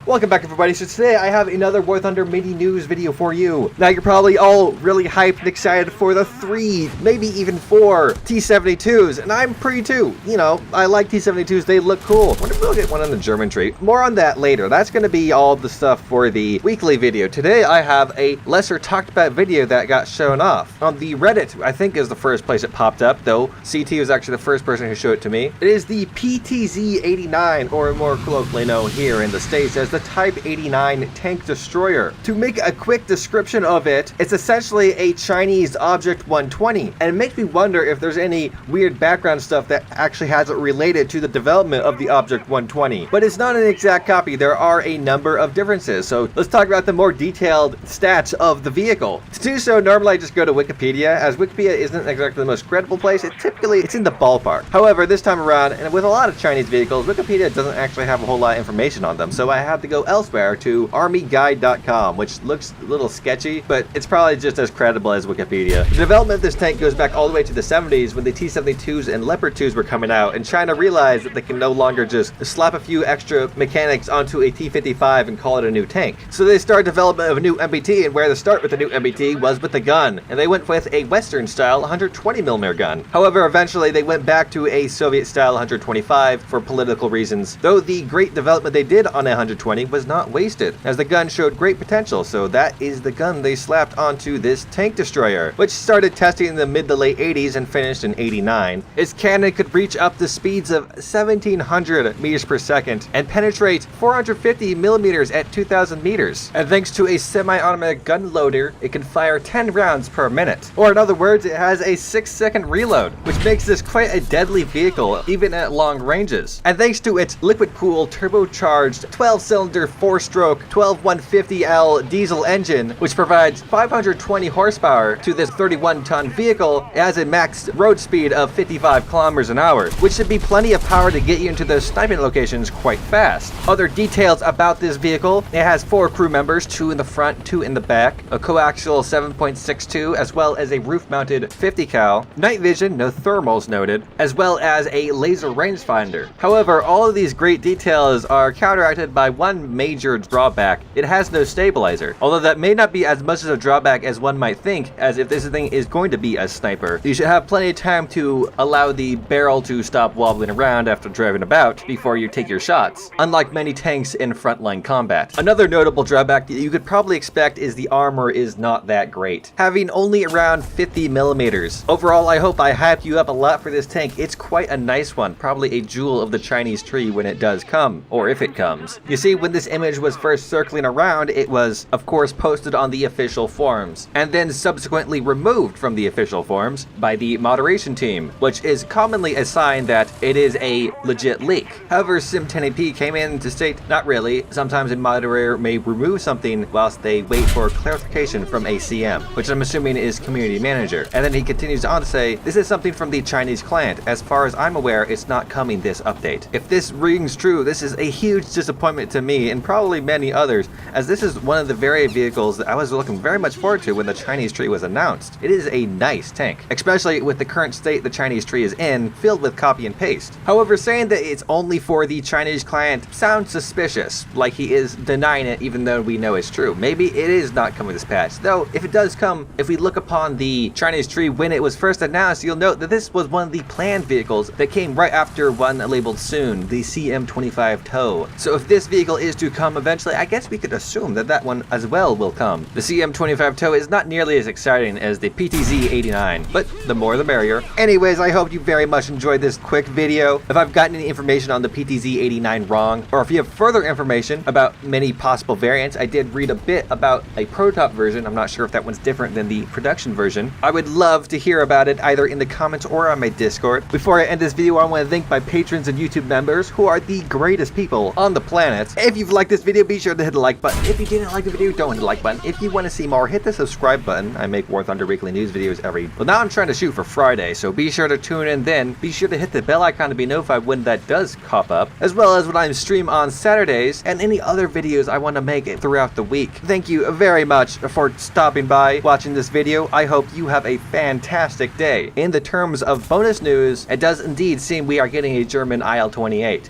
Welcome back, everybody. So today I have another War Thunder mini news video for you. Now you're probably all really hyped and excited for the 3, maybe even 4 T-72s, and I'm pretty too. You know, I like T-72s, they look cool. I wonder if we'll get one on the German tree. More on that later. That's going to be all the stuff for the weekly video. Today I have a lesser talked about video that got shown off. On the Reddit, I think is the first place it popped up, though CT was actually the first person who showed it to me. It is the PTZ-89, or more colloquially known here in the States as the Type 89 tank destroyer. To make a quick description of it, it's essentially a Chinese Object 120, and it makes me wonder if there's any weird background stuff that actually has it related to the development of the Object 120. But it's not an exact copy, there are a number of differences, so let's talk about the more detailed stats of the vehicle. To do so, normally I just go to Wikipedia, as Wikipedia isn't exactly the most credible place. It's in the ballpark. However, this time around, and with a lot of Chinese vehicles, Wikipedia doesn't actually have a whole lot of information on them, so I have to go elsewhere to armyguide.com, which looks a little sketchy, but it's probably just as credible as Wikipedia. The development of this tank goes back all the way to the 70s when the T-72s and Leopard 2s were coming out, and China realized that they can no longer just slap a few extra mechanics onto a T-55 and call it a new tank. So they started development of a new MBT, and where to start with the new MBT was with the gun, and they went with a Western-style 120mm gun. However, eventually they went back to a Soviet-style 125 for political reasons, though the great development they did on a 120 was not wasted, as the gun showed great potential, so that is the gun they slapped onto this tank destroyer, which started testing in the mid to late 80s and finished in 89. Its cannon could reach up to speeds of 1700 meters per second and penetrate 450 millimeters at 2000 meters. And thanks to a semi-automatic gun loader, it can fire 10 rounds per minute. Or in other words, it has a 6-second reload, which makes this quite a deadly vehicle even at long ranges. And thanks to its liquid-cooled, turbocharged, 12-cylinder, 4-stroke 12150L diesel engine, which provides 520 horsepower to this 31-ton vehicle, it has a max road speed of 55 kilometers an hour, which should be plenty of power to get you into those sniping locations quite fast. Other details about this vehicle: it has 4 crew members, 2 in the front, 2 in the back, a coaxial 7.62, as well as a roof-mounted 50 cal, night vision, no thermals noted, as well as a laser rangefinder. However, all of these great details are counteracted by one major drawback: it has no stabilizer. Although that may not be as much of a drawback as one might think, as if this thing is going to be a sniper, you should have plenty of time to allow the barrel to stop wobbling around after driving about before you take your shots, unlike many tanks in frontline combat. Another notable drawback that you could probably expect is the armor is not that great, having only around 50 millimeters. Overall, I hope I hyped you up a lot for this tank. It's quite a nice one, probably a jewel of the Chinese tree when it does come, or if it comes. You see, when this image was first circling around, it was, of course, posted on the official forums, and then subsequently removed from the official forums by the moderation team, which is commonly a sign that it is a legit leak. However, Sim10AP came in to state, not really, sometimes a moderator may remove something whilst they wait for clarification from a CM, which I'm assuming is community manager. And then he continues on to say, this is something from the Chinese client. As far as I'm aware, it's not coming this update. If this rings true, this is a huge disappointment to me and probably many others, as this is one of the very vehicles that I was looking very much forward to when the Chinese tree was announced. It is a nice tank, especially with the current state the Chinese tree is in, filled with copy and paste. However, saying that it's only for the Chinese client sounds suspicious, like he is denying it even though we know it's true. Maybe it is not coming this patch, though if it does come, if we look upon the Chinese tree when it was first announced, you'll note that this was one of the planned vehicles that came right after one labeled soon, the CM25 TOW. So if this vehicle is to come eventually, I guess we could assume that that one as well will come. The CM25 TOW is not nearly as exciting as the PTZ-89, but the more the merrier. Anyways, I hope you very much enjoyed this quick video. If I've gotten any information on the PTZ-89 wrong, or if you have further information about many possible variants, I did read a bit about a prototype version. I'm not sure if that one's different than the production version. I would love to hear about it either in the comments or on my Discord. Before I end this video, I want to thank my patrons and YouTube members who are the greatest people on the planet. If you've liked this video, be sure to hit the like button. If you didn't like the video, don't hit the like button. If you want to see more, hit the subscribe button. I make War Thunder weekly news videos well, now I'm trying to shoot for Friday, so be sure to tune in then. Be sure to hit the bell icon to be notified when that does pop up, as well as when I stream on Saturdays and any other videos I want to make throughout the week. Thank you very much for stopping by, watching this video. I hope you have a fantastic day. In the terms of bonus news, it does indeed seem we are getting a German IL-28.